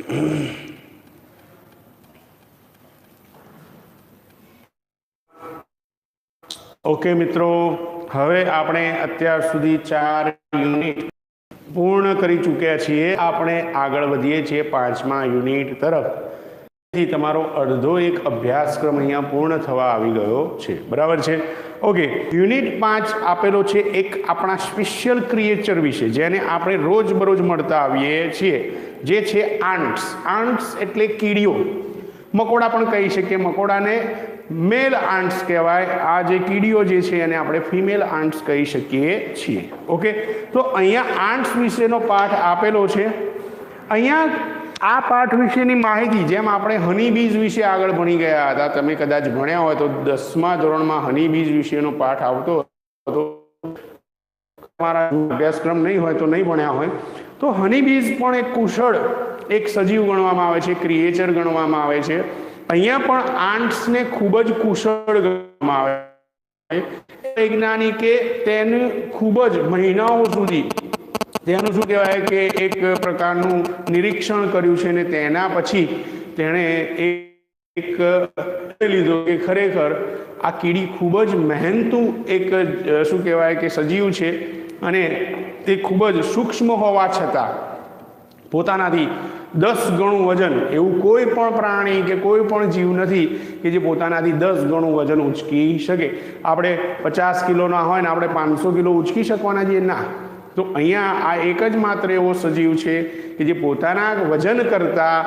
Okay मित्रों, हवे आपणे अत्यार सुधी 4 यूनिट पूर्ण करी चूक्या छीए। आपणे आगळ वधीए छीए 5मा यूनिट तरफ। तमारो अर्धो एक अभ्यासक्रम अहींया पूर्ण थवा आवी गयो छे, बराबर छे। ओके, यूनिट 5 आपेलो छे एक आपणा स्पेशियल क्रिएचर विषे, जेने आपणे रोजबरोज मळता आवीए छीए, जे छे आंट्स। आंट्स एटले कीड़ीओ, मकोड़ा पण कही शकीए। मकोड़ाने मेल आंट्स कहेवाय। आ जे कीड़ीओ जे छे एने आपणे फीमेल आंट्स कही शकीए छीए। ओके, तो अहींया आंट्स विशेनो पाठ आपेलो छे। अहींया आ पाठ विशेनी माहिती जेम आपणे हनीबीज विषे आगळ भणी गया हता, तमे कदाच भण्या होय तो 10मा धोरणमां हनीबीज विशेनो पाठ आवतो हतो। તમારા અભ્યાસક્રમ નહીં હોય તો નહીં ભણ્યા હોય તો હનીબીઝ પણ એક કુશળ એક સજીવ ગણવામાં આવે છે, ક્રિએચર ગણવામાં આવે છે। અહીંયા પણ આંટ્સને ખૂબ જ કુશળ ગણવામાં આવે છે। વૈજ્ઞાનિકે તેને ખૂબ જ મહિનાઓ સુધી તેનું શું કહેવાય કે એક પ્રકારનું નિરીક્ષણ કર્યું છે ને તેના પછી તેણે એક લીધો કે ખરેખર આ કીડી ખૂબ જ મહેનતુ એક શું કહેવાય કે સજીવ છે અને તે ખૂબ જ સૂક્ષ્મ હોવા છતાં પોતાનાથી 10 ગણું વજન, એવું કોઈ પણ પ્રાણી કે કોઈ પણ જીવ નથી કે જે પોતાનાથી 10 ગણું વજન ઉંચકી શકે। આપણે 50 કિલોના હોય ને આપણે 500 કિલો ઉંચકી શકવાના છીએ? ના। તો અહીંયા આ એક જ માત્ર એવો સજીવ છે કે જે પોતાના વજન કરતાં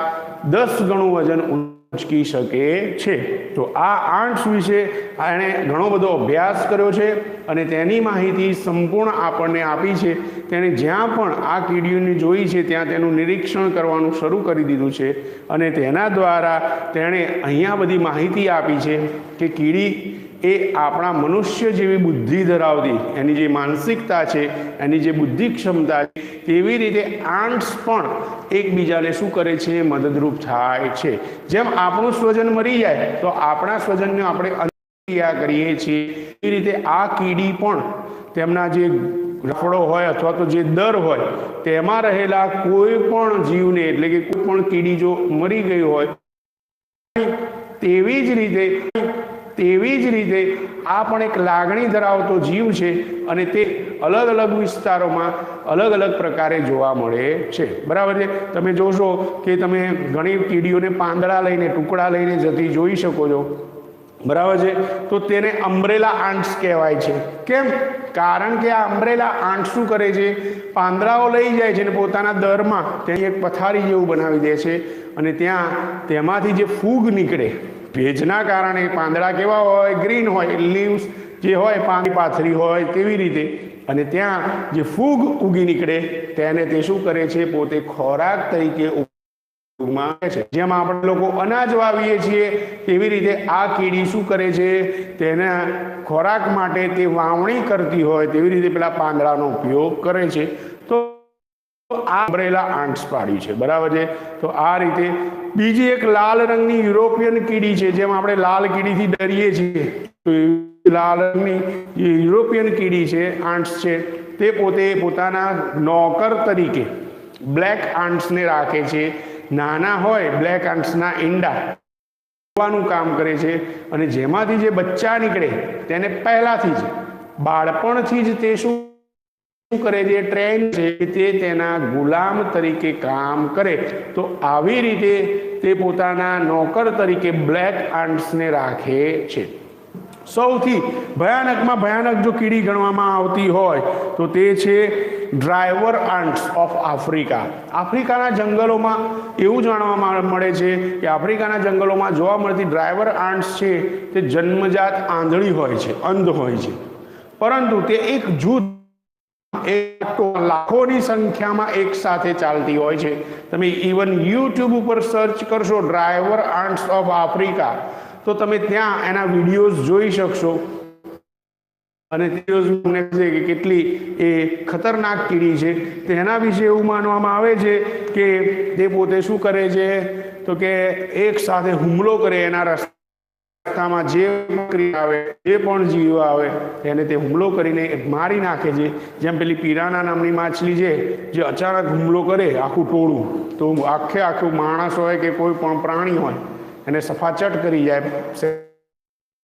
10 ગણું વજન ઉંચકી શકે છે। તો આ આંટ્સ વિશે એણે ઘણો બધો અભ્યાસ કર્યો છે અને તેની માહિતી સંપૂર્ણ આપણને આપી છે। તેણે જ્યાં પણ આ કીડીઓને જોઈ છે ત્યાં તેનું નિરીક્ષણ કરવાનું શરૂ કરી દીધું છે અને તેના દ્વારા તેણે અહીંયા બધી માહિતી આપી છે કે કીડી એ આપણા મનુષ્ય જેવી બુદ્ધિ ધરાવતી, એની જે માનસિકતા છે, એની જે બુદ્ધિ ક્ષમતા છે, તેવી રીતે આંટ્સ પણ એકબીજાને શું કરે છે? મદદરૂપ થાય છે। જેમ આપણું સ્વજન મરી જાય તો આપણા સ્વજનને આપણે અંત્યક્રિયા કરીએ છીએ, એ રીતે આ કીડી પણ તેમના જે રફડો હોય અથવા તો જે દર હોય તેમાં રહેલા કોઈ પણ જીવને, એટલે કે કોઈ પણ કીડી જો મરી ગઈ હોય તેવી જ રીતે આ પણ એક લાગણી ધરાવતો જીવ છે અને તે અલગ અલગ વિસ્તારોમાં અલગ અલગ પ્રકારે જોવા મળે છે, બરાબર છે। તમે જોશો કે તમે ઘણી કીડીઓને પાંદડા લઈને, ટુકડા લઈને જતી જોઈ શકો છો, બરાબર છે। તો તેને અમ્બ્રેલા આંટ્સ કહેવાય છે। કેમ? કારણ કે આ અમ્બ્રેલા આંટ્સ શું કરે છે? પાંદડાઓ લઈ જાય છે અને પોતાના દરમાં ત્યાં એક પથારી જેવું બનાવી દે છે અને ત્યાં તેમાંથી જે ફૂગ નીકળે, ભેજના કારણે પાંદડા કેવા હોય? ગ્રીન હોય, લીવ્સ જે હોય પાંદડી પાથરી હોય તેવી રીતે, અને ત્યાં જે ફૂગ ઉગી નીકળે તેને તે શું કરે છે? પોતે ખોરાક તરીકે ઉપયોગમાં આવે છે। જેમ આપણે લોકો અનાજ વાવીએ છીએ તેવી રીતે આ કીડી શું કરે છે? તેના ખોરાક માટે તે વાવણી કરતી હોય તેવી રીતે પેલા પાંદડાનો ઉપયોગ કરે છે। તો આ અમ્બ્રેલા આંટ્સ પાડી છે, બરાબર છે। તો આ રીતે બીજી એક લાલ રંગની યુરોપિયન કીડી છે। જેમ આપણે લાલ કીડીથી ડરીએ છીએ તો લાલ રંગની જે યુરોપિયન કીડી છે, આંટ્સ છે, તે પોતે પોતાના નોકર તરીકે બ્લેક આંટ્સને રાખે છે। નાના હોય બ્લેક આંટ્સના ઈંડા નું કામ કરે છે અને જેમાંથી જે બચ્ચા નીકળે તેને પહેલાથી જ બાળપણથી જ તે શું કરે છે? ટ્રેન છે તે તેના ગુલામ તરીકે કામ કરે। તો આવી રીતે તે પોતાના નોકર તરીકે બ્લેક આંટ્સને રાખે છે। સૌથી ભયાનકમાં ભયાનક જો કીડી ગણવામાં આવતી હોય તો તે છે ડ્રાઈવર આંટ્સ ઓફ આફ્રિકા। આફ્રિકાના જંગલોમાં એવું જાણવા મળે છે કે આફ્રિકાના જંગલોમાં જોવા મળતી ડ્રાઈવર આંટ્સ છે તે જન્મજાત આંધળી હોય છે, અંધ હોય છે, પરંતુ તે એક જૂથ લાખોની સંખ્યામાં એક સાથે ચાલતી હોય છે। તમે ઇવન યુટ્યુબ ઉપર સર્ચ કરશો ડ્રાઈવર આંટ્સ ઓફ આફ્રિકા તો તમે ત્યાં એના વિડીયોઝ જોઈ શકશો અને તમને કે કેટલી એ ખતરનાક કીડી છે। તેના વિશે એવું માનવામાં આવે છે કે તે પોતે શું કરે છે? તો કે એક સાથે હુમલો કરે એના રસ્તા માળખામાં જે પ્રક્રિયા આવે, જે પણ જીવ આવે એને તે હુમલો કરીને મારી નાખે છે. જેમ પેલી પિરાના નામની માછલી છે જે અચાનક હુમલો કરે આખું ટોળું, તો આખું માણસ હોય કે કોઈ પણ પ્રાણી હોય એને સફાચટ કરી જાય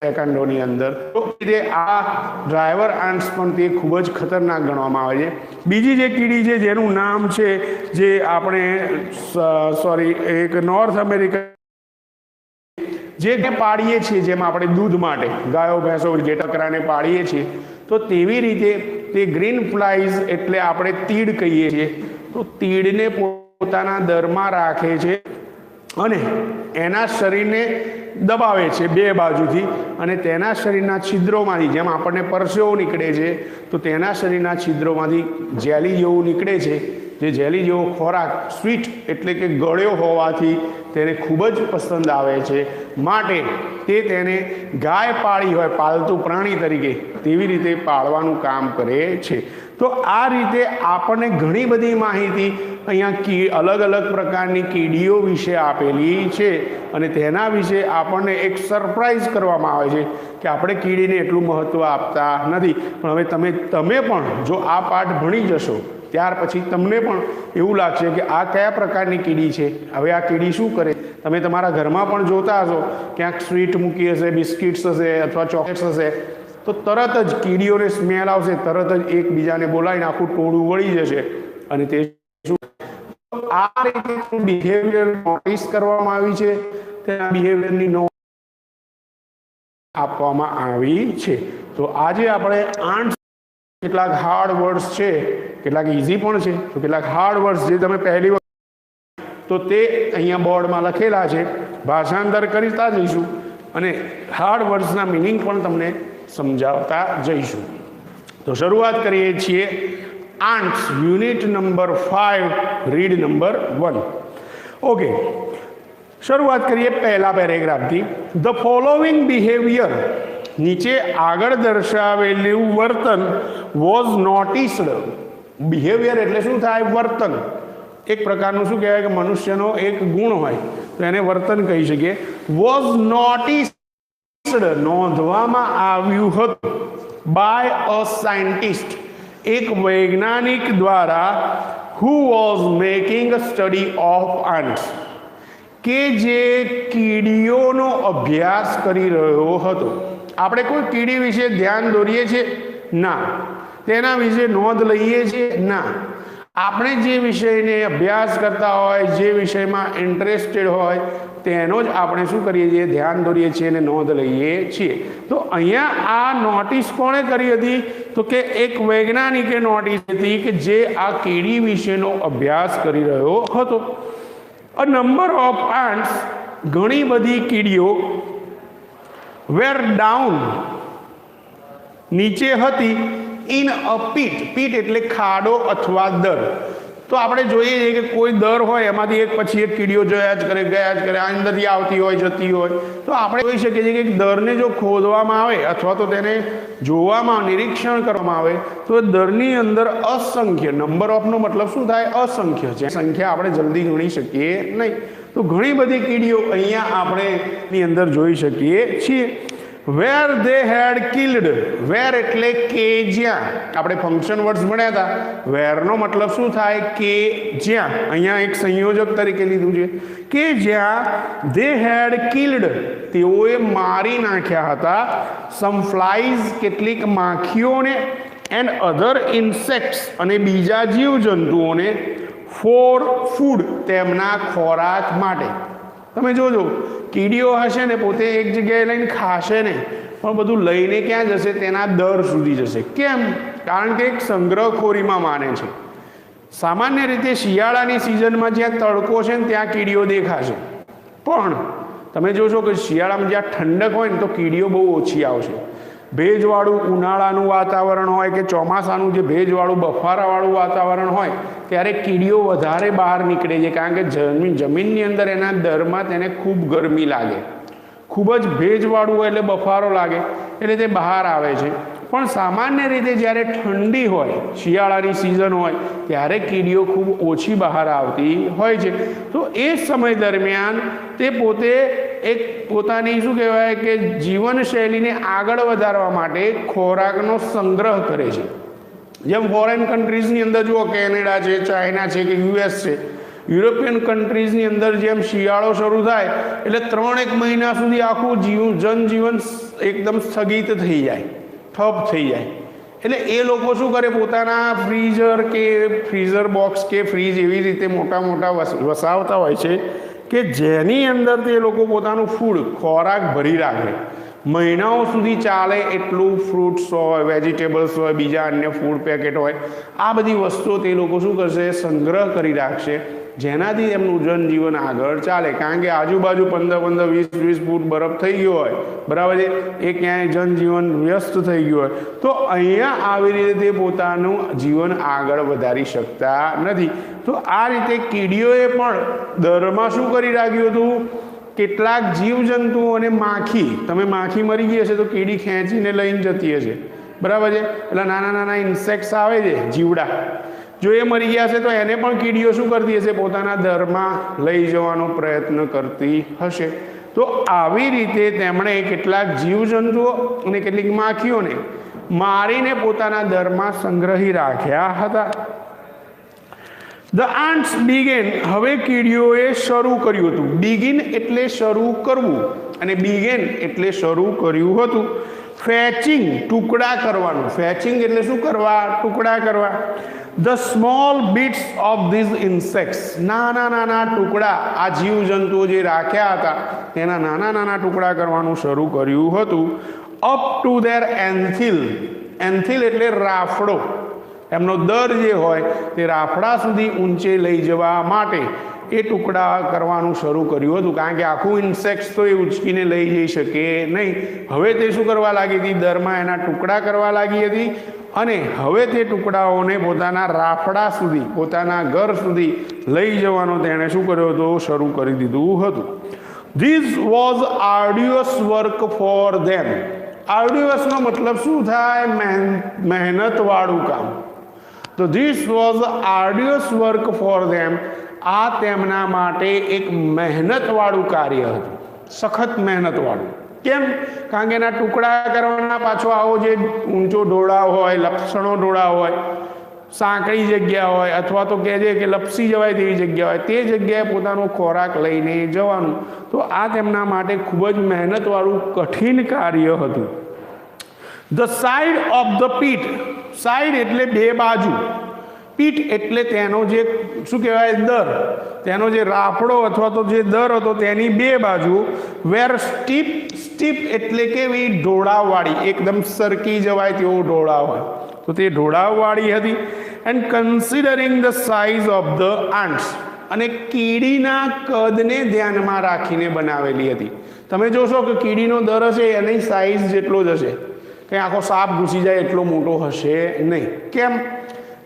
સેકન્ડોની અંદર. તો આ ડ્રાઈવર આન્ટ્સ પણ તે ખૂબ જ ખતરનાક ગણવામાં આવે છે. બીજી જે કીડી છે જેનું નામ છે, જે આપણે એક નોર્થ અમેરિકા જે પાળીએ છીએ, જેમ આપણે દૂધ માટે ગાયો ભેંસો ઘેટકરાને પાળીએ છીએ, તો તેવી રીતે તે ગ્રીન ફ્લાઇઝ એટલે આપણે તીડ કહીએ છીએ. તો તીડને પોતાના દરમાં રાખે છે અને એના શરીરને દબાવે છે બે બાજુથી, અને તેના શરીરના છિદ્રોમાંથી, જેમ આપણને પરસેવો નીકળે છે તો તેના શરીરના છિદ્રોમાંથી જેલી જેવું નીકળે છે. જે જેલી જેવો ખોરાક સ્વીટ એટલે કે ગળ્યો હોવાથી તેને ખૂબ જ પસંદ આવે છે, માટે તે તેને ગાય પાળી હોય પાલતુ પ્રાણી તરીકે તેવી રીતે પાળવાનું કામ કરે છે. તો આ રીતે આપણને ઘણી બધી માહિતી અહીંયા અલગ અલગ પ્રકારની કીડીઓ વિશે આપેલી છે, અને તેના વિશે આપણને એક સરપ્રાઈઝ કરવામાં આવે છે કે આપણે કીડીને એટલું મહત્ત્વ આપતા નથી. પણ હવે તમે પણ જો આ પાઠ ભણી જશો ત્યાર પછી તમને પણ એવું લાગશે કે આ કયા પ્રકારની કીડી છે, હવે આ કીડી શું કરે. તમે તમારા ઘરમાં પણ જોતા હશો, ક્યાંક સ્વીટ મૂકી હશે, બિસ્કિટ્સ હશે અથવા ચોકલેટ્સ હશે, તો તરત જ કીડીઓને સ્મેલ આવશે, તરત જ એકબીજાને બોલાવીને આખું ટોળું વળી જશે. અને તે આ રીતે બિહેવિયર નોટિસ કરવામાં આવી છે, તેના બિહેવિયરની નોટ આપવામાં આવી છે. તો આજે આપણે 8 કેટલાક હાર્ડ વર્ડ્સ છે, કેટલાક ઇઝી પણ છે, તો કેટલાક હાર્ડ વર્ડ્સ જે તમે પહેલી વખત તો તે અહીંયા બોર્ડમાં લખેલા છે, ભાષાંતર કરતા જઈશું અને હાર્ડ વર્ડ્સના મિનિંગ પણ તમને સમજાવતા જઈશું. તો શરૂઆત કરીએ છીએ aunts, unit number 5, read number 1. Okay, શરૂઆત કરીએ પહેલા પેરેગ્રાફથી. ધ ફોલોઈંગ બિહેવિયર, નીચે આગળ દર્શાવેલું વર્તન વોઝ નોટિસ્ડ. બિહેવિયર એટલે શું થાય? વર્તન. એક પ્રકારનું શું કહેવાય કે મનુષ્યનો એક ગુણ હોય તો એને વર્તન કહી શકીએ. વોઝ નોટિસ્ડ, નોંધવામાં આવ્યું હતું. બાય અ સાયન્ટિસ્ટ, એક વૈજ્ઞાનિક દ્વારા. Who was making a study of aunts, કે જે કીડીઓનો અભ્યાસ કરી રહ્યો હતો. આપણે કોઈ કીડી વિશે ધ્યાન દોરીએ છીએ? ના. તેના વિશે નોંધ લઈએ છીએ? ના. આપણે જે વિષયને અભ્યાસ કરતા હોય, જે વિષયમાં ઇન્ટરેસ્ટેડ હોય તેનો જ આપણે શું કરીએ છીએ? ધ્યાન દોરીએ છીએ અને નોંધ લઈએ છીએ. તો અહીંયા આ નોટિસ કોણે કરી હતી? તો કે એક વૈજ્ઞાનિકે નોટિસ હતી કે જે આ કીડી વિશેનો અભ્યાસ કરી રહ્યો હતો. અ નંબર ઓફ આન્ટ્સ, ઘણી બધી કીડીઓ. વેર ડાઉન, નીચે હતી. ઇન અ પીટ, પીટ એટલે ખાડો અથવા દર. તો આપણે જોઈએ છીએ કે કોઈ દર હોય એમાંથી એક પછી એક કીડીઓ ગયા જ કરે, અંદરથી આવતી હોય, જતી હોય. તો આપણે જોઈ શકીએ છીએ કે દરને જો ખોદવામાં આવે અથવા તો તેને જોવામાં, નિરીક્ષણ કરવામાં આવે તો દરની અંદર અસંખ્ય, નંબર ઓફનો મતલબ શું થાય? અસંખ્ય છે. સંખ્યા આપણે જલ્દી ગણી શકીએ નહીં. તો ઘણી બધી કીડીઓ અહીંયા આપણે ની અંદર જોઈ શકીએ છીએ. વેર ધે હેડ કિલ્ડ, વેર એટલે કે જ્યાં. આપણે ફંક્શન વર્ડ્સ ભણ્યા હતા. વેરનો મતલબ શું થાય? કે જ્યાં. અહીંયા એક સંયોજક તરીકે લીધું છે કે જ્યાં. ધે હેડ કિલ્ડ, તેઓએ મારી નાખ્યા હતા. સમ ફ્લાઇઝ, કેટલીક માખીઓને. એન્ડ અધર ઇન્સેક્ટ્સ, અને બીજા જીવજંતુઓને. ફોર ફૂડ, તેમના ખોરાક માટે. તમે જોજો, કીડીઓ હશે ને પોતે એક જગ્યાએ લઈને ખાશે ને, પણ બધું લઈને ક્યાં જશે? તેના દર સુધી જશે. કેમ? કારણ કે એક સંગ્રહખોરીમાં માને છે. સામાન્ય રીતે શિયાળાની સિઝનમાં જ્યાં તડકો છે ને ત્યાં કીડીઓ દેખાશે, પણ તમે જોશો કે શિયાળામાં જ્યાં ઠંડક હોય ને તો કીડીઓ બહુ ઓછી આવશે. ભેજવાળું ઉનાળાનું વાતાવરણ હોય કે ચોમાસાનું જે ભેજવાળું બફારાવાળું વાતાવરણ હોય ત્યારે કીડીઓ વધારે બહાર નીકળે છે, કારણ કે જમીનની અંદર એના દરમાં તેને ખૂબ ગરમી લાગે. ખૂબ જ ભેજવાળું હોય એટલે બફારો લાગે એટલે તે બહાર આવે છે. પણ સામાન્ય રીતે જ્યારે ઠંડી હોય, શિયાળાની સિઝન હોય ત્યારે કીડીઓ ખૂબ ઓછી બહાર આવતી હોય છે. તો એ સમય દરમિયાન તે પોતે એક પોતાની શું કહેવાય કે જીવનશૈલીને આગળ વધારવા માટે ખોરાકનો સંગ્રહ કરે છે. જેમ ફોરેન કન્ટ્રીઝની અંદર જુઓ, કેનેડા છે, ચાઇના છે કે યુએસ છે, યુરોપિયન કન્ટ્રીઝની અંદર જેમ શિયાળો શરૂ થાય એટલે 3-1 મહિના સુધી આખું જનજીવન એકદમ સ્થગિત થઈ જાય, ઠપ થઈ જાય. એટલે એ લોકો શું કરે, પોતાના ફ્રીઝર બોક્સ કે ફ્રીજ એવી રીતે મોટા વસાવતા હોય છે કે જેની અંદર તે લોકો પોતાનું ખોરાક ભરી રાખે, મહિનાઓ સુધી ચાલે એટલું. ફ્રૂટ્સ હોય, વેજીટેબલ્સ હોય, બીજા અન્ય ફૂડ પેકેટ હોય, આ બધી વસ્તુઓ તે લોકો શું કરશે, સંગ્રહ કરી રાખશે, જેનાથી એમનું જનજીવન આગળ ચાલે. કારણ કે આજુબાજુ 15-15, 20-20 ફૂટ બરફ થઈ ગયો હોય, બરાબર છે, એ ક્યાંય જનજીવન વ્યસ્ત થઈ ગયું હોય તો અહીંયા આવી રીતે તે પોતાનું જીવન આગળ વધારી શકતા નથી. તો આ રીતે કીડીઓએ પણ દરમાં શું કરી રાખ્યું હતું, કેટલાક જીવજંતુઓ અને માખી, તમે માખી મરી ગઈ હશે તો કીડી ખેંચીને લઈને જતી હશે, બરાબર છે, એટલે નાના ઇન્સેક્ટ્સ આવે છે, જીવડા, જો એ મરી ગયા હશે તો એને પણ કીડીઓ શું કરતી હશે, પોતાના દરમાં લઈ જવાનો પ્રયત્ન કરતી હશે. તો આવી રીતે તેમણે કેટલાક જીવજંતુઓ અને કેટલીક માખીઓને મારીને પોતાના દરમાં સંગ્રહી રાખ્યા હતા. ધ આન્ટ્સ બિગેન, હવે કીડીઓએ શરૂ કર્યું હતું. બિગિન એટલે શરૂ કરવું અને બિગેન એટલે શરૂ કર્યું હતું. ફેચિંગ, ટુકડા કરવાનું. ફેચિંગ એટલે શું કરવા, ટુકડા કરવા. The small bits of this insects, નાના ટુકડા, આ જીવજંતુઓ જે રાખ્યા હતા તેના નાના ટુકડા કરવાનું શરૂ કર્યું હતું. અપ ટુ ધેર એન્થિલ, એન્થિલ એટલે રાફડો, એમનો દર જે હોય તે રાફડા સુધી ઊંચે લઈ જવા માટે એ ટુકડા કરવાનું શરૂ કર્યું હતું. કારણ કે આખું ઇન્સેક્ટ્સ તો એ ઉચકીને લઈ જઈ શકે નહીં. હવે તે શું કરવા લાગી હતી, દરમાં એના ટુકડા કરવા લાગી હતી અને હવે તે ટુકડાઓને પોતાના રાફડા સુધી, પોતાના ઘર સુધી લઈ જવાનો તેણે શું કર્યો હતો, શરૂ કરી દીધું હતું. This was arduous work for them. આર્ડ્યુઅસનો મતલબ શું થાય, મહેનતવાળું કામ. તો this was arduous work for them, આ તેમના માટે એક મહેનતવાળું કાર્ય હતું, સખત મહેનતવાળું. કેમ? કારણ કે એના ટુકડા કરવાના પાછો આવો જે ઊંચો ઢોળાવ હોય, લપસણો ઢોળાવ હોય, સાંકડી જગ્યા હોય અથવા તો કહેજે કે લપસી જવાય તેવી જગ્યા હોય, તે જગ્યાએ પોતાનો ખોરાક લઈને જવાનું. તો આ તેમના માટે ખૂબ જ મહેનતવાળું કઠિન કાર્ય હતું. The side of the pit, side એટલે બે બાજુ, પીઠ એટલે તેનો જે શું કહેવાય, દર, તેનો જે રાફડો અથવા તો જે દર હતો તેની બે બાજુ. વેર સ્ટીપ, સ્ટીપ એટલે કેવી, ઢોળાવવાળી, એકદમ સરકી જવાય તેવો ઢોળાવ હોય તો તે ઢોળાવવાળી હતી. And considering the size of the aunts, અને કીડીના કદને ધ્યાનમાં રાખીને બનાવેલી હતી. તમે જોશો કે કીડીનો દર હશે એની સાઇઝ જેટલો જ હશે, કંઈ આખો સાપ ઘૂસી જાય એટલો મોટો હશે નહીં. કેમ?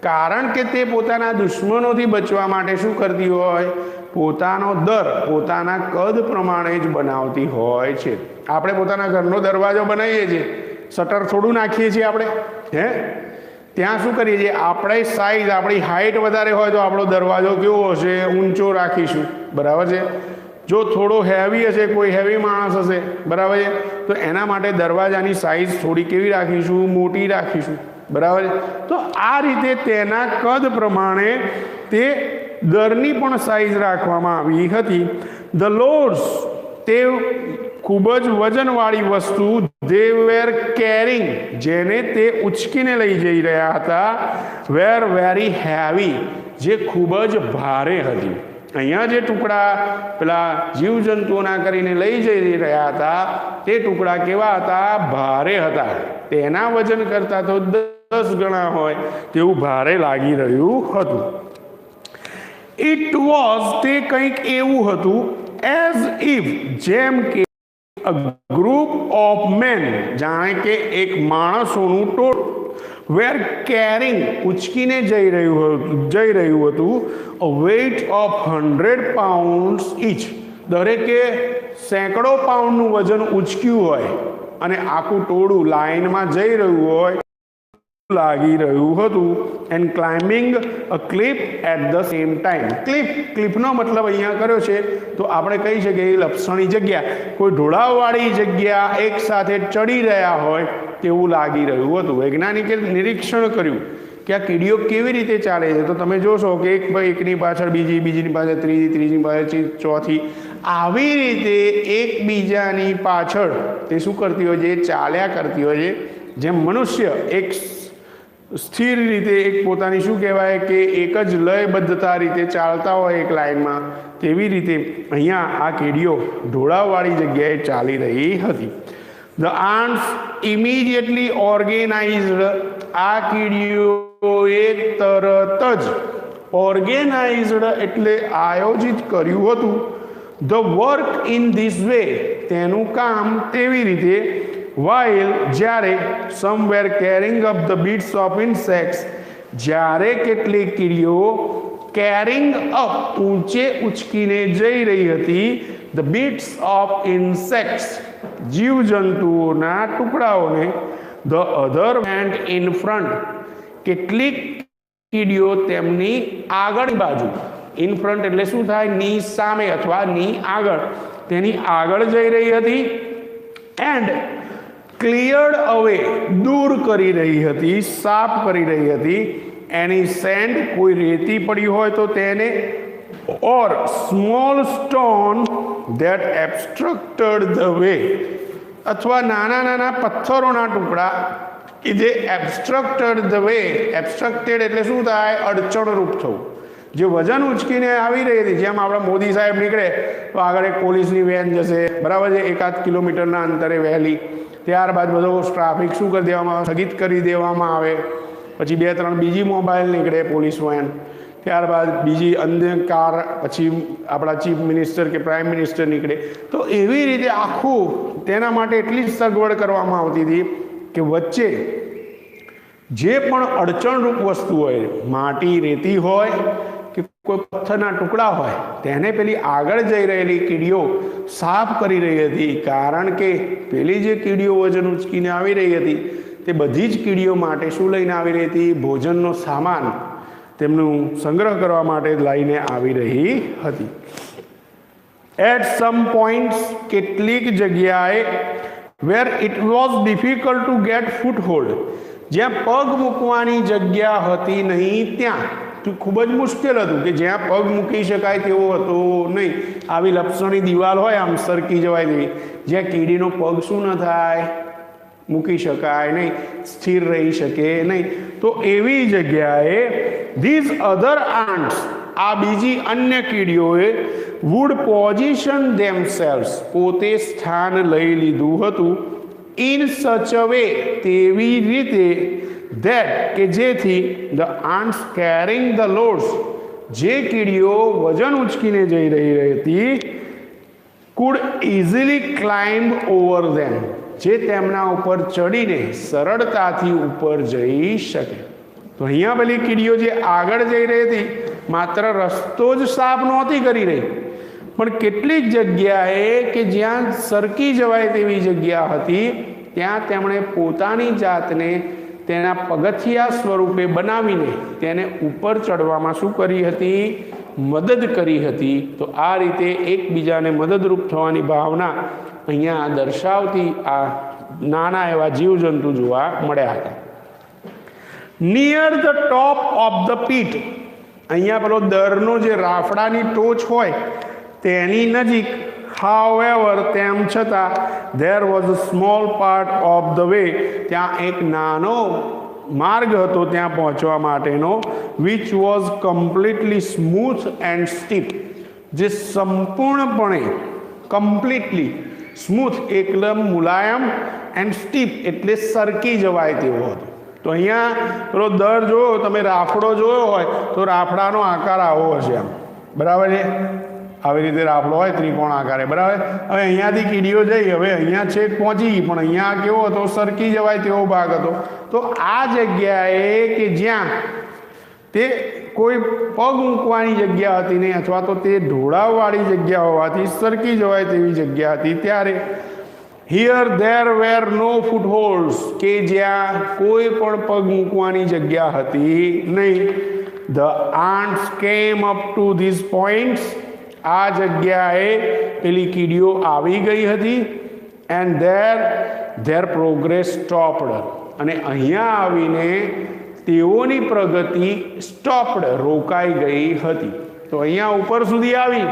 કારણ કે તે પોતાના દુશ્મનોથી બચવા માટે શું કરતી હોય, પોતાનો દર પોતાના કદ પ્રમાણે જ બનાવતી હોય છે. આપણે પોતાના ઘરનો દરવાજો બનાવીએ છીએ, શટર થોડું નાખીએ છીએ આપણે, ત્યાં શું કરીએ છીએ, આપણે સાઈઝ, આપણી હાઈટ વધારે હોય તો આપણો દરવાજો કેવો હશે, ઊંચો રાખીશું, બરાબર છે. જો થોડો હેવી હશે, કોઈ હેવી માણસ હશે, બરાબર છે, તો એના માટે દરવાજાની સાઈઝ થોડી કેવી રાખીશું, મોટી રાખીશું, બરાબર છે. તો આ રીતે તેના કદ પ્રમાણે તે દરની પણ સાઈઝ રાખવામાં આવી હતી. ધ લોડ્સ, તે ખૂબ જ વજનવાળી વસ્તુ, દે વેર કેરિંગ, જેને તે ઉચકીને લઈ જઈ રહ્યા હતા, વેર વેરી હેવી, જે ખૂબ જ ભારે હતી. અહીંયા જે ટુકડા પેલા જીવજંતુઓના કરીને લઈ જઈ રહ્યા હતા તે ટુકડા કેવા હતા, ભારે હતા. તેના વજન કરતાં તો 10 ગણા હોય તેવું ભારે લાગી રહ્યું હતું. ઇટ વોઝ, તે કંઈક એવું હતું, એઝ ઇફ, જેમ કે અ ગ્રુપ ઓફ મેન, જાણે કે એક માણસોનું ટોળું, વેર કેરિંગ, ઉચકીને જઈ રહ્યું હતું, અ વેઇટ ઓફ 100 પાઉન્ડ્સ ઇચ, દરેકે 100 પાઉન્ડનું વજન ઉચક્યું હોય અને આખું ટોળું લાઇનમાં જઈ રહ્યું હોય લાગી રહ્યું હતું and climbing a cliff at the same time. ક્લિફનો મતલબ અહીંયા કર્યો છે તો આપણે કહી શકીએ કે લપસણી જગ્યા, કોઈ ઢોળાવવાળી જગ્યા એક સાથે ચડી રહ્યા હોય તેવું લાગી રહ્યું હતું. વૈજ્ઞાનિકે નિરીક્ષણ કર્યું કે આ કીડીઓ કેવી રીતે ચાલે છે. તો તમે જોશો કે એકની પાછળ બીજી, બીજીની પાછળ ત્રીજી, ત્રીજીની પાછળ ચોથી, આવી રીતે એકબીજાની પાછળ તે શું કરતી હોય છે, ચાલ્યા કરતી હોય છે. જેમ મનુષ્ય એક સ્થિર રીતે એક પોતાની શું કહેવાય કે એક જ લયબદ્ધતા રીતે ચાલતા હોય એક લાઇનમાં, તેવી રીતે અહીંયા આ કીડીઓ ઢોળાવવાળી જગ્યાએ ચાલી રહી હતી. ધ આન્ટ્સ ઇમિડિયેટલી ઓર્ગેનાઇઝડ, આ કીડીઓએ તરત જ, ઓર્ગેનાઇઝડ એટલે આયોજિત કર્યું હતું, the work in this way, તેનું કામ તેવી રીતે, while જ્યારે somewhere carrying up the bits of insects, જ્યારે કેટલીક કીડીઓ carrying up ઊંચે ઉચકીને જઈ રહી હતી, the bits of insects જીવજંતુઓના ટુકડાઓને, the other went in front, કેટલીક કીડીઓ તેમની આગળની બાજુ, ઇન ફ્રન્ટ એટલે શું થાય, ની સામે અથવા ની આગળ, તેની આગળ જઈ રહી હતી, એન્ડ ક્લિયર્ડ અવે, દૂર કરી રહી હતી, સાફ કરી રહી હતી, એની સેન્ડ, કોઈ રેતી પડી હોય તો તેને, or small stone that obstructed the way, અથવા નાના નાના પથ્થરોના ટુકડા કે જે એબ્સ્ટ્રક્ટેડ ધ વે, એબ્સ્ટ્રક્ટેડ એટલે શું થાય, અડચણરૂપ થવું, જે વજન ઉચકીને આવી રહી હતી. જેમ આપણા મોદી સાહેબ નીકળે તો આગળ એક પોલીસની વેન જશે, બરાબર છે, 1-8 કિલોમીટરના અંતરે વહેલી, ત્યારબાદ બધો ટ્રાફિક શું કરી દેવામાં આવે, સ્થગિત કરી દેવામાં આવે, પછી 2-3 બીજી મોબાઈલ નીકળે પોલીસ વેન, ત્યારબાદ બીજી અન્ય કાર, પછી આપણા ચીફ મિનિસ્ટર કે પ્રાઇમ મિનિસ્ટર નીકળે. તો એવી રીતે આખું તેના માટે એટલી જ સગવડ કરવામાં આવતી હતી કે વચ્ચે જે પણ અડચણરૂપ વસ્તુ હોય, માટી, રેતી હોય કે કોઈ પથ્થરના ટુકડા હોય, તેને પેલી આગળ જઈ રહેલી કીડીઓ સાફ કરી રહી હતી. કારણ કે પેલી જે કીડીઓ વજન ઉચકીને આવી રહી હતી તે બધી જ કીડીઓ માટે શું લઈને આવી રહી હતી, ભોજનનો સામાન તેમનું સંગ્રહ કરવા માટે લઈને આવી રહી હતી. એટ સમ પોઈન્ટ્સ, કેટલીક જગ્યાએ, where it was difficult to get foothold, જ્યાં પગ મૂકવાની જગ્યા હતી નહીં, ત્યાં ખૂબ જ મુશ્કેલ હતું કે જ્યાં પગ મૂકી શકાય તેવો હતો નહીં. આવી લપસણી દિવાલ હોય આમ સરકી જવાય તેવી, જ્યાં કીડીનો પગ શું ન થાય, મૂકી શકાય નહીં, સ્થિર રહી શકે નહીં. તો એવી જગ્યાએ ધીઝ અધર આન્ટ્સ, આ બીજી અન્ય કીડીઓએ, વુડ પોઝિશન ધેમસેલ્વ્સ, પોતે સ્થાન લઈ લીધું હતું, ઇન સચ અ વે, તેવી રીતે, ધેટ કે જેથી, the ants carrying the loads, જે કીડીઓ વજન ઉચકીને જઈ રહી હતી, could easily climb over them, જે તેમના ઉપર ચડીને સરળતાથી ઉપર જઈ શકે. તો અહીંયા પેલી કીડીઓ જે આગળ જઈ રહી હતી, માત્ર રસ્તો જ સાફ નહોતી કરી રહી, પણ કેટલીક જગ્યાએ કે જ્યાં સરકી જવાય તેવી જગ્યા હતી, ત્યાં તેમણે પોતાની જાતને તેના પગથિયા સ્વરૂપે બનાવીને તેને ઉપર ચડવામાં શું કરી હતી, મદદ કરી હતી. તો આ રીતે એકબીજાને મદદરૂપ થવાની ભાવના અહીંયા દર્શાવતી આ નાના એવા જીવજંતુ જોવા મળ્યા હતા. Near the top of the pit, અહીંયા પેલો દરનો જે રાફડાની ટોચ હોય તેની નજીક, however, તેમ છતાં, there was a small part of the way, ત્યાં એક નાનો માર્ગ હતો ત્યાં પહોંચવા માટેનો, which was completely smooth and steep, જે સંપૂર્ણપણે, કમ્પ્લીટલી સ્મૂથ એકદમ મુલાયમ, એન્ડ સ્ટીપ એટલે સરકી જવાય તેવો હતો. તો અહીંયા પેલો દર જોયો તમે, રાફડો જોયો હોય તો રાફડાનો આકાર આવો હશે આમ, બરાબર છે, આવી રીતે રાફડો હોય ત્રિકોણ આકારે, બરાબર. હવે અહીંયાથી કીડીઓ જઈ, હવે અહીંયા છેક પહોંચી, પણ અહીંયા કેવો હતો, સરકી જવાય તેવો ભાગ હતો. તો આ જગ્યાએ કે જ્યાં તે કોઈ પગ મૂકવાની જગ્યા હતી નહીં, અથવા તો તે ઢોળાવવાળી જગ્યા હોવાથી સરકી જવાય તેવી જગ્યા હતી, ત્યારે હિયર ધેર વેર નો ફૂટહોલ્ડ્સ, કે જ્યાં કોઈ પણ પગ મૂકવાની જગ્યા હતી નહીં. ધ આન્ટ્સ કેમ અપ ટુ ધીસ પોઈન્ટ્સ, આ જગ્યાએ પેલી કીડીઓ આવી ગઈ હતી. એન્ડ ધેર પ્રોગ્રેસ સ્ટોપ્ડ, અને અહીંયા આવીને તેઓની પ્રગતિ સ્ટોપ્ડ, રોકાઈ ગઈ હતી. તો અહીંયા ઉપર સુધી આવી,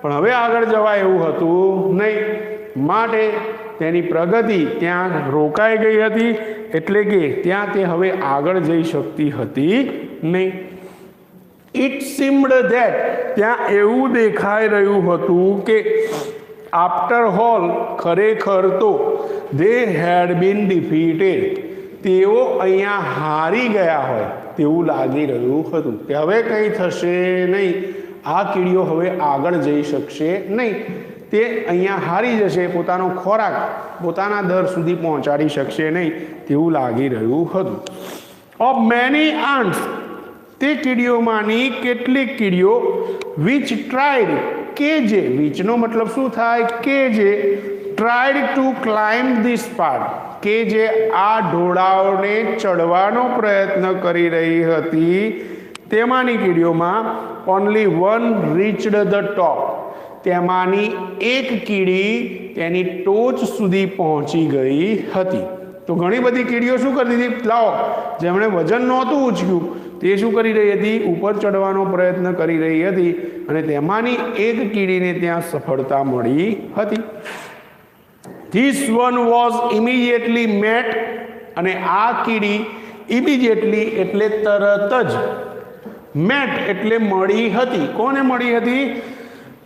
પણ હવે આગળ જવાય એવું હતું નહીં, માટે તેની પ્રગતિ ત્યાં રોકાઈ ગઈ હતી, એટલે કે ત્યાં તે હવે આગળ જઈ શકતી હતી નહીં. ઇટ સીમ્ડ ધેટ, ત્યાં એવું દેખાઈ રહ્યું હતું કે આફ્ટર ઓલ, ખરેખર તો દે હેડ બીન ડિફીટેડ, તેઓ અહીંયા હારી ગયા હોય તેવું લાગી રહ્યું હતું કે હવે કંઈ થશે નહીં, આ કીડીઓ હવે આગળ જઈ શકશે નહીં, તે અહીંયા હારી જશે, પોતાનો ખોરાક પોતાના દર સુધી પહોંચાડી શકશે નહીં તેવું લાગી રહ્યું હતું. ઓફ મેની આન્ટ્સ, તે કીડીઓમાંની કેટલીક કીડીઓ વિચ ટ્રાઈડ, કે જે, વિચનો મતલબ શું થાય, કે જે tried to climb this part, કે જે આ ઢોળાવને ચડવાનો પ્રયત્ન કરી રહી હતી, તેમાંની કીડીઓમાં only one reached the top, તેમાંની એક કીડી તેની ટોચ સુધી પહોંચી ગઈ હતી. તો ઘણી બધી કીડીઓ શું કરતી હતી, લાવો, જેમણે વજન નહોતું ઉંચક્યું તે શું કરી રહી હતી, ઉપર ચડવાનો પ્રયત્ન કરી રહી હતી, અને તેમાંની એક કીડીને ત્યાં સફળતા મળી હતી. This one was immediately met, અને આ કીડી ઇમિડિયેટલી એટલે તરત જ, મેટ એટલે મળી હતી. કોને મળી હતી,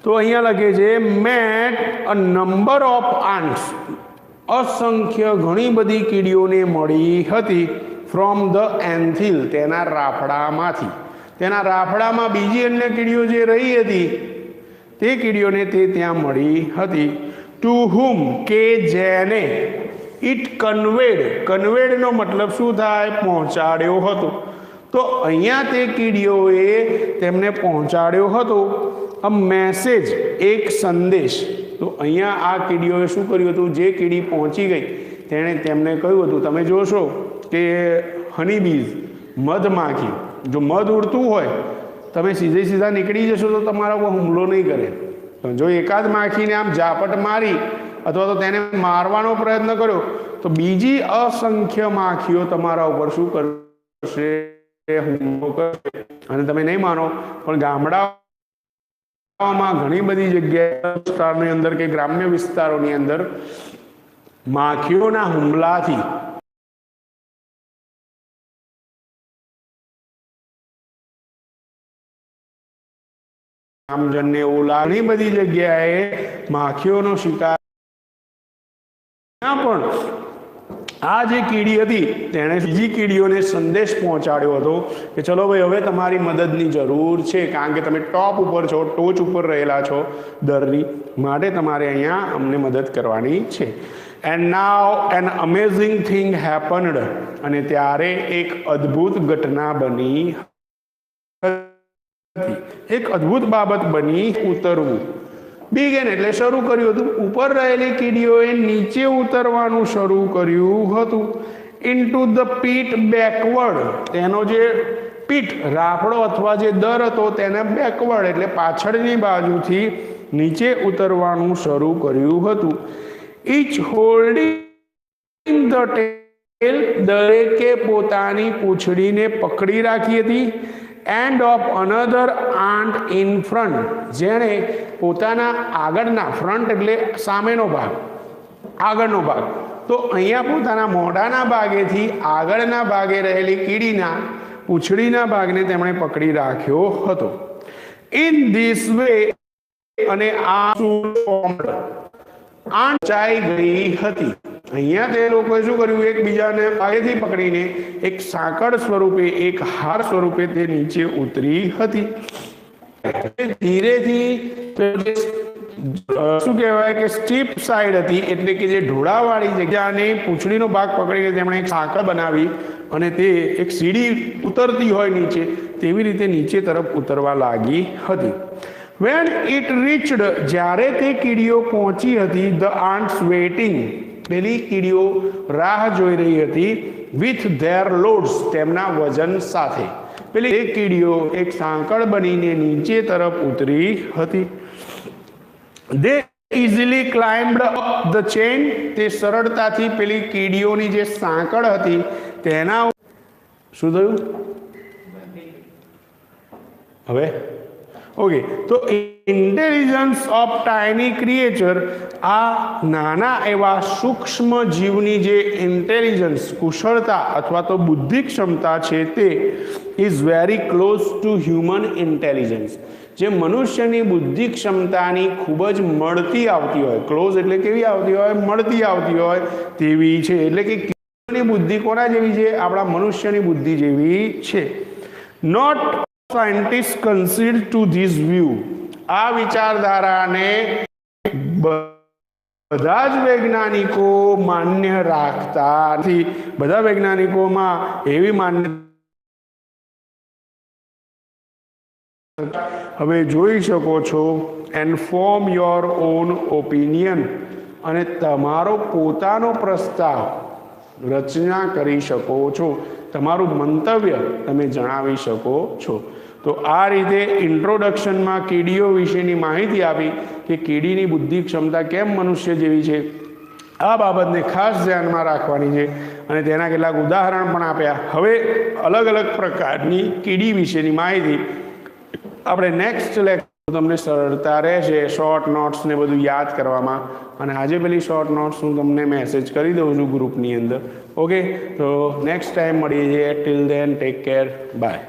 તો અહીંયા લખે છે met a number of ants, અસંખ્ય ઘણી બધી કીડીઓને મળી હતી. ફ્રોમ ધ એન્થિલ, તેના રાફડામાંથી, તેના રાફડામાં બીજી અન્ય કીડીઓ જે રહી હતી તે કીડીઓને તે ત્યાં મળી હતી. ટુ હુમ, કે જેને, ઇટ કન્વેડ, કન્વેડનો મતલબ શું થાય, પહોંચાડ્યો હતો. તો અહીંયા તે કીડીઓએ તેમને પહોંચાડ્યો હતો અ મેસેજ, એક સંદેશ. તો અહીંયા આ કીડીઓએ શું કર્યું હતું, જે કીડી પહોંચી ગઈ તેણે તેમને કહ્યું હતું, તમે જોશો કે હનીબીઝ, મધમાખી, જો મધ ઉડતું હોય તમે સીધા નીકળી જશો તો તમારા ઉપર હુમલો નહીં કરે. જો એકાદ માખીને આમ ઝાપટ મારી અથવા તો તેને મારવાનો પ્રયત્ન કર્યો તો બીજી અસંખ્ય માખીઓ તમારા ઉપર શું કરશે, હુમલો કરશે. અને તમે નહીં માનો પણ ગામડાઓમાં ઘણી બધી જગ્યાએ વિસ્તારની અંદર કે ગ્રામ્ય વિસ્તારોની અંદર માખીઓના હુમલાથી આમજનને એવું ઘણી બધી જગ્યાએ માખીઓનો શિકાર. પણ આ જે કીડી હતી તેણે બીજી કીડીઓને સંદેશ પહોંચાડ્યો હતો કે ચલો ભાઈ હવે તમારી મદદની જરૂર છે, કારણ કે તમે ટોપ ઉપર છો, ટોચ ઉપર રહેલા છો દરની, માટે તમારે અહીંયા અમને મદદ કરવાની છે. And now N amazing thing happened, અને ત્યારે એક અદ્ભુત ઘટના બની, એક અદ્ભુત બાબત બની. ઉતરવું, બિગેન એટલે શરૂ કર્યું હતું. ઉપર રહેલી કીડીઓએ નીચે ઉતરવાનું શરૂ કર્યું હતું. ઇનટુ ધ પીટ બેકવર્ડ, તેનો જે પીઠ, રાફડો અથવા જે દર હતો તેને બેકવર્ડ એટલે પાછળની બાજુથી નીચે ઉતરવાનું શરૂ કર્યું હતું. ઈચ હોલ્ડિંગ ધ ટેલ, દરેકે પોતાની પૂંછડીને પકડી રાખી હતી. End of another ant in front, જેણે પોતાના આગળના, ફ્રન્ટ એટલે સામેનો ભાગ, આગળનો ભાગ, તો અહીંયા પોતાના મોઢાના ભાગેથી આગળના ભાગે રહેલી કીડીના પૂંછડીના ભાગને તેમણે પકડી રાખ્યો હતો. ઇન ધીસ વે, અને આ ચાઈ ગઈ હતી. અહીંયા તે લોકોએ શું કર્યું, એકબીજાને પાયેથી પકડીને એક સાંકળ સ્વરૂપે, એક હાર સ્વરૂપે તે નીચે ઉતરી હતી. ધીરેથી શું કહેવાય કે સ્ટીપ સાઈડ હતી, એટલે કે જે ઢોળાવાળી જગ્યાને પૂંછડીનો ભાગ પકડીને તેમણે એક સાંકળ બનાવી અને તે એક સીડી ઉતરતી હોય નીચે તેવી રીતે નીચે તરફ ઉતરવા લાગી હતી. વેન ઇટ રીચડ, જ્યારે તે કીડીઓ પહોંચી હતી, ધ આન્ટ્સ વેઇટિંગ, પેલી કીડીઓ રાહ જોઈ રહી હતી વિથ ધેર લોડ્સ, તેમના વજન સાથે. પેલી એક કીડીઓ એક સાંકળ બનીને નીચે તરફ ઉતરી હતી. દે ઇઝીલી ક્લાઇમ્બડ અપ ધ ચેન, તે સરળતાથી પેલી કીડીઓની જે સાંકળ હતી તેના શું થયું હવે ઓકે. તો ઇન્ટેલિજન્સ ઓફ ટાઇની ક્રિએચર, આ નાના એવા સૂક્ષ્મ જીવની જે ઇન્ટેલિજન્સ, કુશળતા અથવા તો બુદ્ધિ ક્ષમતા છે તે is very close to human intelligence, જે મનુષ્યની બુદ્ધિ ક્ષમતાની ખૂબ જ મળતી આવતી હોય. ક્લોઝ એટલે કેવી આવતી હોય? મળતી આવતી હોય તેવી છે. એટલે કે કીડીઓની બુદ્ધિ કોના જેવી છે? આપણા મનુષ્યની બુદ્ધિ જેવી છે. Not scientist concede to this view, આ વિચારધારાને બધા જ વૈજ્ઞાનિકો માન્ય રાખતા નથી. બધા વૈજ્ઞાનિકોમાં એવી માન્ય હવે જોઈ શકો છો. And form your own opinion, અને તમારો પોતાનો પ્રસ્તાવ રચના કરી શકો છો. તમારું મંતવ્ય તમે જણાવી શકો છો. તો આ રીતે ઇન્ટ્રોડક્શનમાં કીડીઓ વિશેની માહિતી આપી કે કીડીની બુદ્ધિ ક્ષમતા કેમ મનુષ્ય જેવી છે. આ બાબતને ખાસ ધ્યાનમાં રાખવાની છે અને તેના કેટલાક ઉદાહરણ પણ આપ્યા. હવે અલગ અલગ પ્રકારની કીડી વિશેની માહિતી આપણે નેક્સ્ટ લેક્ચર તમને સરળતા રહેશે શોર્ટ નોટ્સ ને બધું યાદ કરવામાં. અને આજે પેલી શોર્ટ નોટ્સ હું તમને મેસેજ કરી દઉં છું ગ્રુપની અંદર. ઓકે, તો નેક્સ્ટ ટાઈમ મળીએ છીએ. Till then take care, by.